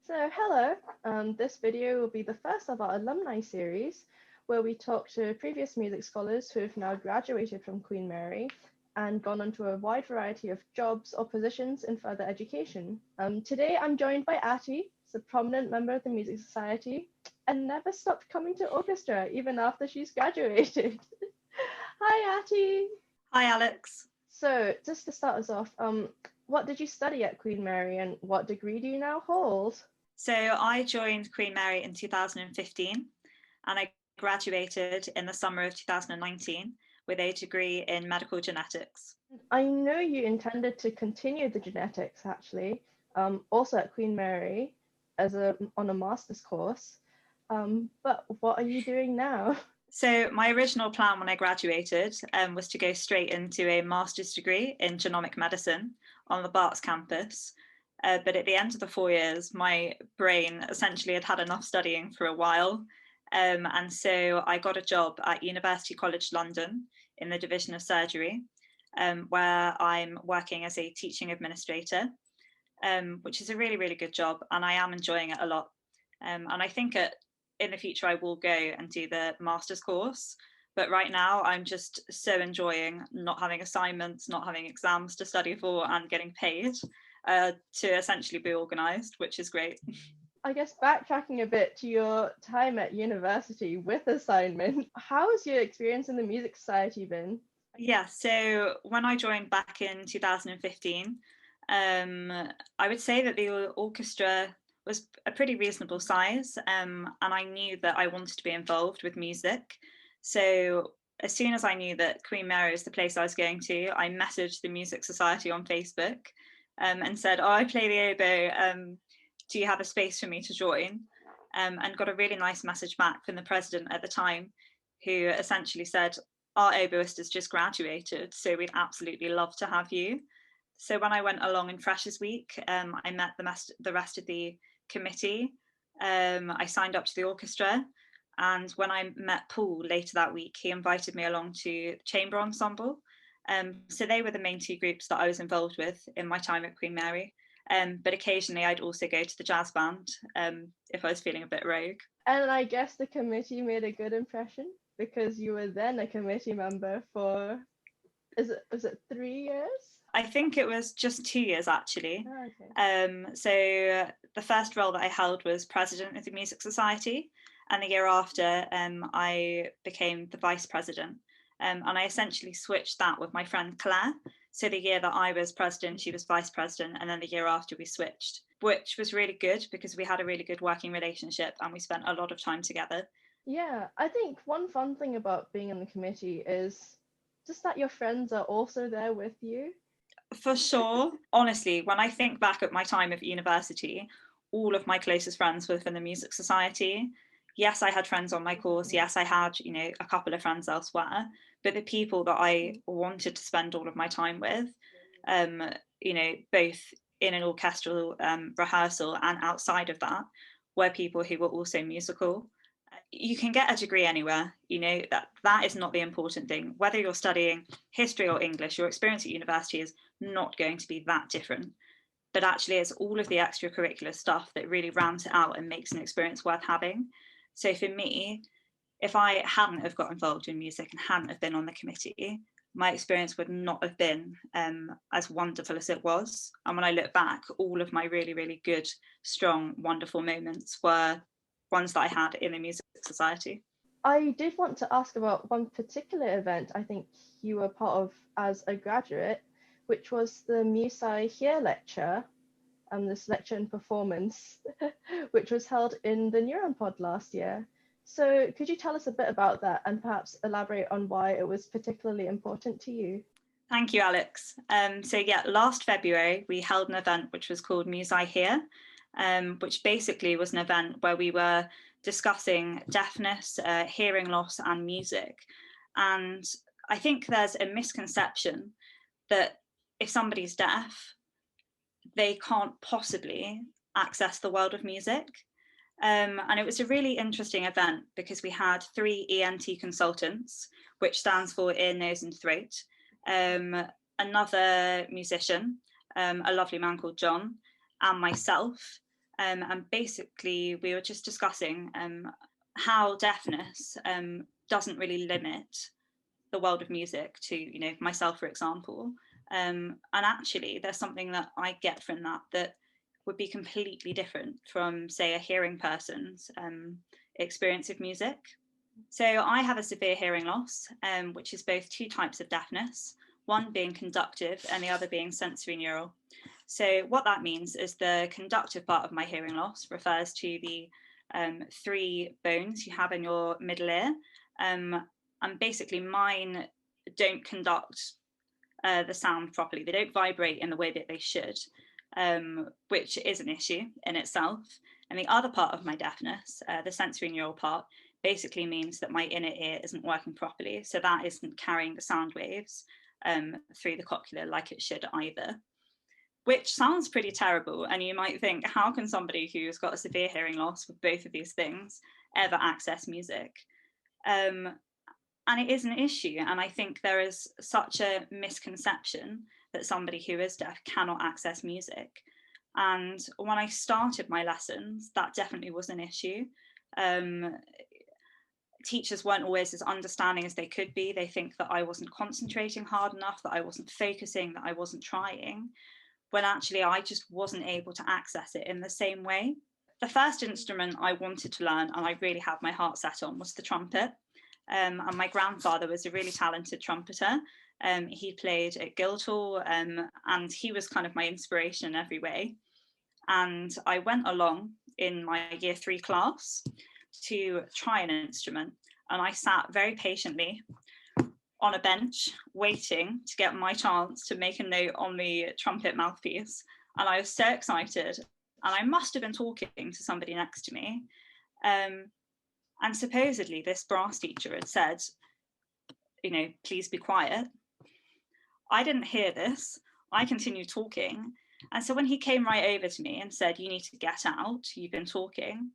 So hello, this video will be the first of our alumni series where we talk to previous music scholars who have now graduated from Queen Mary and gone on to a wide variety of jobs or positions in further education. Today I'm joined by Atty, a prominent member of the Music Society and never stopped coming to Orchestra even after she's graduated. Hi Atty! Hi, Alex. So just to start us off, what did you study at Queen Mary and what degree do you now hold? So I joined Queen Mary in 2015 and I graduated in the summer of 2019 with a degree in medical genetics. I know you intended to continue the genetics actually, also at Queen Mary on a master's course. But what are you doing now? So my original plan when I graduated was to go straight into a master's degree in genomic medicine on the Barts campus. But at the end of the 4 years, my brain essentially had had enough studying for a while. And so I got a job at University College London in the Division of Surgery, where I'm working as a teaching administrator, which is a really, really good job. And I am enjoying it a lot. And I think in the future, I will go and do the master's course. But right now, I'm just so enjoying not having assignments, not having exams to study for, and getting paid to essentially be organised, which is great. I guess backtracking a bit to your time at university with assignment, how has your experience in the Music Society been? Yeah, so when I joined back in 2015, I would say that the orchestra was a pretty reasonable size, and I knew that I wanted to be involved with music. So as soon as I knew that Queen Mary was the place I was going to, I messaged the Music Society on Facebook and said, "Oh, I play the oboe. Do you have a space for me to join?" And got a really nice message back from the president at the time, who essentially said, "Our oboist has just graduated, so we'd absolutely love to have you." So when I went along in Freshers Week, I met the rest of the committee. I signed up to the orchestra, and when I met Paul later that week, he invited me along to chamber ensemble. So they were the main two groups that I was involved with in my time at Queen Mary. But occasionally I'd also go to the jazz band if I was feeling a bit rogue. And I guess the committee made a good impression because you were then a committee member for, was it 3 years? I think it was just 2 years actually. Oh, okay. So the first role that I held was president of the Music Society, and the year after I became the vice president. And I essentially switched that with my friend Claire. So the year that I was president, she was vice president, and then the year after we switched, which was really good because we had a really good working relationship and we spent a lot of time together. Yeah, I think one fun thing about being on the committee is just that your friends are also there with you. For sure. Honestly, when I think back at my time at university, all of my closest friends were from the Music Society. Yes, I had friends on my course. Yes, I had, a couple of friends elsewhere. But the people that I wanted to spend all of my time with, both in an orchestral rehearsal and outside of that, were people who were also musical. You can get a degree anywhere, that is not the important thing. Whether you're studying history or English, your experience at university is not going to be that different. But actually, it's all of the extracurricular stuff that really rounds it out and makes an experience worth having. So for me, if I hadn't have got involved in music and hadn't have been on the committee, my experience would not have been as wonderful as it was. And when I look back, all of my really, really good, strong, wonderful moments were ones that I had in the Music Society. I did want to ask about one particular event I think you were part of as a graduate, which was the Musai Here lecture, this lecture and performance, which was held in the Neuron Pod last year. So could you tell us a bit about that and perhaps elaborate on why it was particularly important to you? Thank you, Alex. Last February, we held an event which was called Musai Here, which basically was an event where we were discussing deafness, hearing loss, and music. And I think there's a misconception that if somebody's deaf, they can't possibly access the world of music. And it was a really interesting event because we had 3 ENT consultants, which stands for ear, nose, and throat, another musician, a lovely man called John, and myself. And basically we were just discussing how deafness doesn't really limit the world of music to, you know, myself, for example. And actually there's something that I get from that would be completely different from, say, a hearing person's experience of music. So I have a severe hearing loss, which is both two types of deafness, one being conductive and the other being sensory neural. So what that means is the conductive part of my hearing loss refers to the three bones you have in your middle ear. And basically mine don't conduct the sound properly. They don't vibrate in the way that they should, which is an issue in itself. And the other part of my deafness, the sensory neural part, basically means that my inner ear isn't working properly. So that isn't carrying the sound waves through the cochlear like it should either, which sounds pretty terrible. And you might think, how can somebody who's got a severe hearing loss with both of these things ever access music? And it is an issue. And I think there is such a misconception that somebody who is deaf cannot access music. And when I started my lessons, that definitely was an issue. Teachers weren't always as understanding as they could be. They think that I wasn't concentrating hard enough, that I wasn't focusing, that I wasn't trying, when actually I just wasn't able to access it in the same way. The first instrument I wanted to learn, and I really had my heart set on, was the trumpet. And my grandfather was a really talented trumpeter. He played at Guildhall, and he was kind of my inspiration in every way. And I went along in my year 3 class to try an instrument, and I sat very patiently on a bench waiting to get my chance to make a note on the trumpet mouthpiece. And I was so excited, and I must have been talking to somebody next to me. And supposedly this brass teacher had said, you know, please be quiet. I didn't hear this. I continued talking. And so when he came right over to me and said, you need to get out, you've been talking,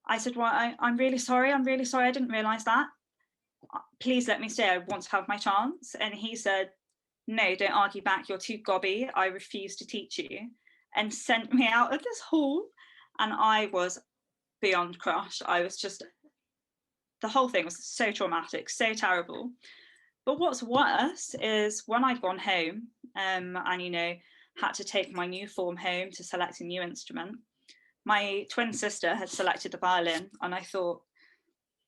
I said, well, I'm really sorry. I didn't realise that. Please let me stay. I want to have my chance. And he said, no, don't argue back. You're too gobby. I refuse to teach you. And sent me out of this hall. And I was beyond crushed. I was just, the whole thing was so traumatic, so terrible. But what's worse is when I'd gone home and, you know, had to take my new form home to select a new instrument, my twin sister had selected the violin, and I thought,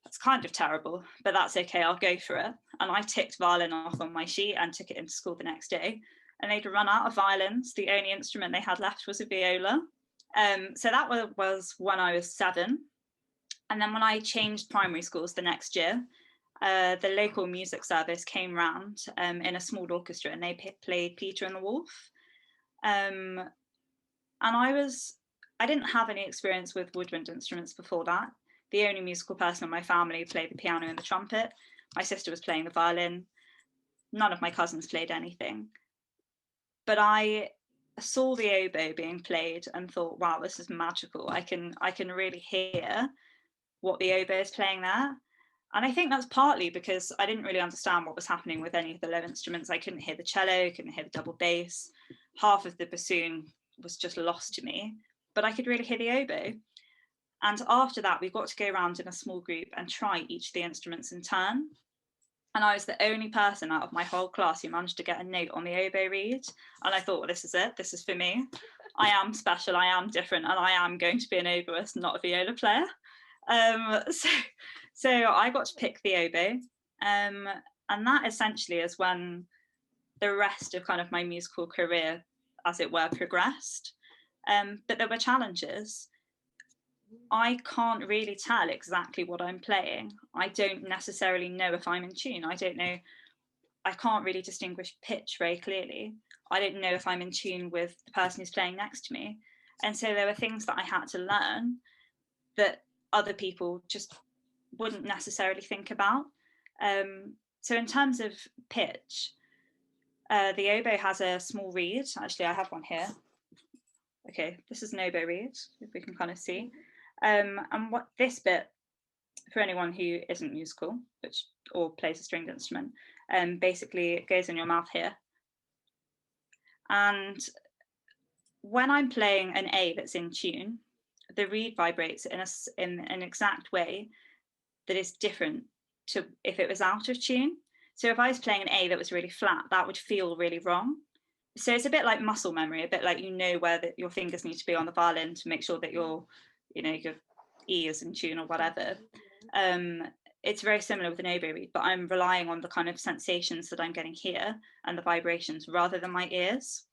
that's kind of terrible, but that's okay, I'll go for it. And I ticked violin off on my sheet and took it into school the next day. And they'd run out of violins. The only instrument they had left was a viola. So that was when I was 7. And then when I changed primary schools the next year, the local music service came round in a small orchestra, and they played Peter and the Wolf. And I didn't have any experience with woodwind instruments before that. The only musical person in my family played the piano and the trumpet. My sister was playing the violin. None of my cousins played anything. But I saw the oboe being played and thought, wow, this is magical. I can really hear what the oboe is playing there. And I think that's partly because I didn't really understand what was happening with any of the low instruments. I couldn't hear the cello, couldn't hear the double bass. Half of the bassoon was just lost to me, but I could really hear the oboe. And after that, we got to go around in a small group and try each of the instruments in turn. And I was the only person out of my whole class who managed to get a note on the oboe reed. And I thought, well, this is it. This is for me. I am special. I am different. And I am going to be an oboist, not a viola player. So I got to pick the oboe. And that essentially is when the rest of kind of my musical career, as it were, progressed. But there were challenges. I can't really tell exactly what I'm playing. I don't necessarily know if I'm in tune. I don't know. I can't really distinguish pitch very clearly. I don't know if I'm in tune with the person who's playing next to me. And so there were things that I had to learn that other people just wouldn't necessarily think about. So in terms of pitch, the oboe has a small reed. Actually, I have one here. Okay, this is an oboe reed, if we can kind of see. And what this bit, for anyone who isn't musical, or plays a stringed instrument, basically it goes in your mouth here. And when I'm playing an A that's in tune, the reed vibrates in an exact way that is different to if it was out of tune. So if I was playing an A that was really flat, that would feel really wrong. So it's a bit like muscle memory, a bit like where your fingers need to be on the violin to make sure that your E is in tune or whatever. It's very similar with an oboe reed, but I'm relying on the kind of sensations that I'm getting here and the vibrations rather than my ears,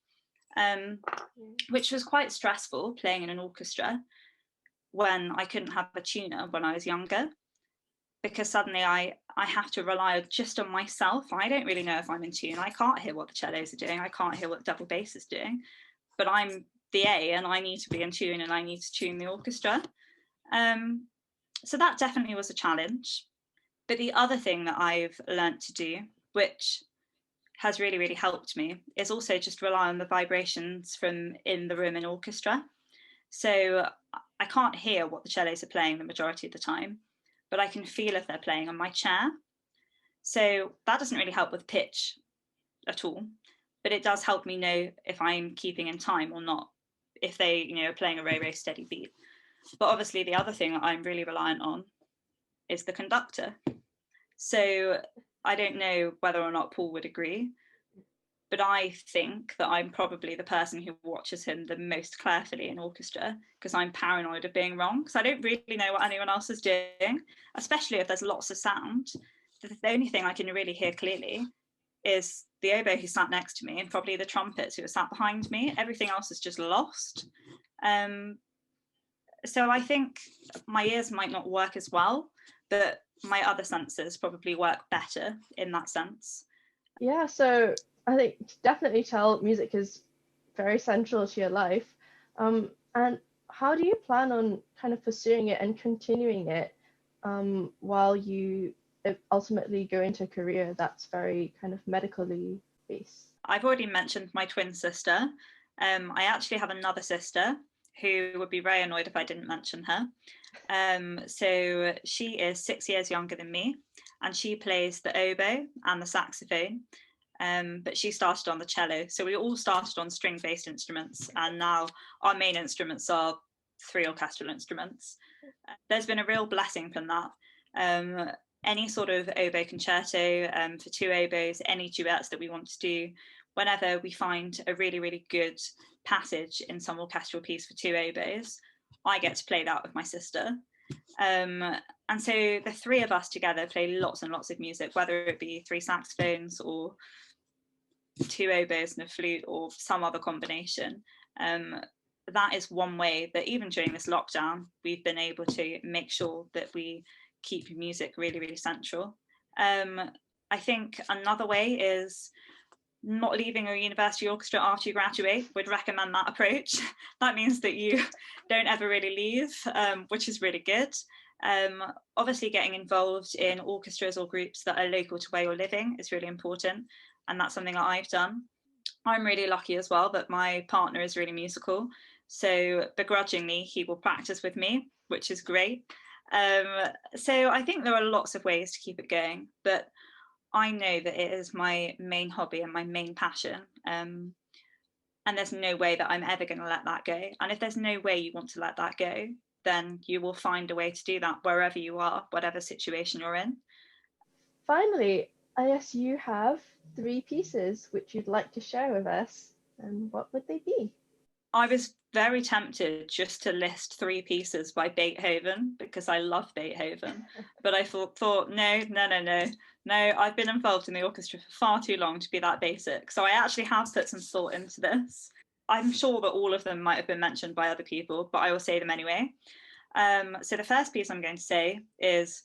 which was quite stressful playing in an orchestra when I couldn't have a tuner when I was younger, because suddenly I have to rely just on myself. I don't really know if I'm in tune. I can't hear what the cellos are doing. I can't hear what the double bass is doing, but I'm the A and I need to be in tune and I need to tune the orchestra. So that definitely was a challenge. But the other thing that I've learned to do, which has really, really helped me, is also just rely on the vibrations from in the room in orchestra. So I can't hear what the cellos are playing the majority of the time, but I can feel if they're playing on my chair. So that doesn't really help with pitch at all, but it does help me know if I'm keeping in time or not, if they are playing a very, very steady beat. But obviously the other thing that I'm really reliant on is the conductor. So I don't know whether or not Paul would agree, but I think that I'm probably the person who watches him the most carefully in orchestra, because I'm paranoid of being wrong, because I don't really know what anyone else is doing, especially if there's lots of sound. The only thing I can really hear clearly is the oboe who sat next to me and probably the trumpets who are sat behind me. Everything else is just lost. So I think my ears might not work as well, but my other senses probably work better in that sense. Yeah, so I think definitely tell music is very central to your life. And how do you plan on kind of pursuing it and continuing it while you ultimately go into a career that's very kind of medically based? I've already mentioned my twin sister. I actually have another sister who would be very annoyed if I didn't mention her. So she is 6 years younger than me, and she plays the oboe and the saxophone, but she started on the cello. So we all started on string-based instruments, and now our main instruments are 3 orchestral instruments. There's been a real blessing from that. Any sort of oboe concerto for 2 oboes, any duets that we want to do, whenever we find a really, really good passage in some orchestral piece for 2 oboes, I get to play that with my sister. And so the 3 of us together play lots and lots of music, whether it be 3 saxophones or 2 oboes and a flute or some other combination. That is one way that even during this lockdown, we've been able to make sure that we keep music really, really central. I think another way is not leaving a university orchestra after you graduate. Would recommend that approach. That means that you don't ever really leave, which is really good. Obviously getting involved in orchestras or groups that are local to where you're living is really important, and that's something that I've done. I'm really lucky as well that my partner is really musical, so begrudgingly he will practice with me, which is great. So I think there are lots of ways to keep it going, but I know that it is my main hobby and my main passion, and there's no way that I'm ever going to let that go. And if there's no way you want to let that go, then you will find a way to do that wherever you are, whatever situation you're in. Finally, I guess you have 3 pieces which you'd like to share with us, and what would they be? I was very tempted just to list 3 pieces by Beethoven, because I love Beethoven, but I thought no, I've been involved in the orchestra for far too long to be that basic. So I actually have put some thought into this. I'm sure that all of them might have been mentioned by other people, but I will say them anyway. So the first piece I'm going to say is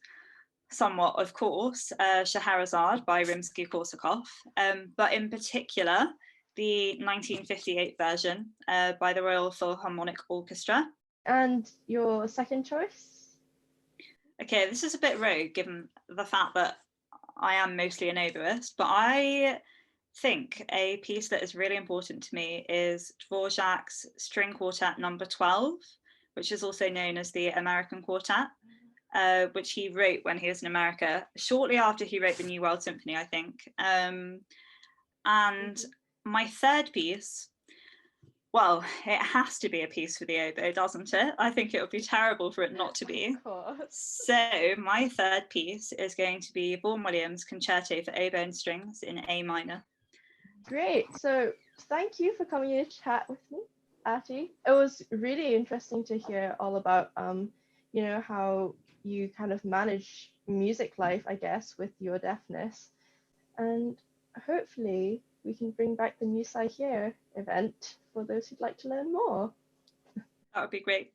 somewhat, of course, Scheherazade by Rimsky-Korsakov, but in particular, the 1958 version by the Royal Philharmonic Orchestra. And your second choice? Okay, this is a bit rogue given the fact that I am mostly an oboist, but I think a piece that is really important to me is Dvorak's String Quartet number 12, which is also known as the American Quartet, which he wrote when he was in America, shortly after he wrote the New World Symphony, I think. And my third piece, Well, it has to be a piece for the oboe, doesn't it? I think it would be terrible for it not to be. Of course. So my third piece is going to be Vaughan Williams' Concerto for Oboe and Strings in A minor. Great. So thank you for coming in to chat with me, Ati. It was really interesting to hear all about, you know, how you kind of manage music life, I guess, with your deafness. And hopefully we can bring back the Musai Here event for those who'd like to learn more. That would be great.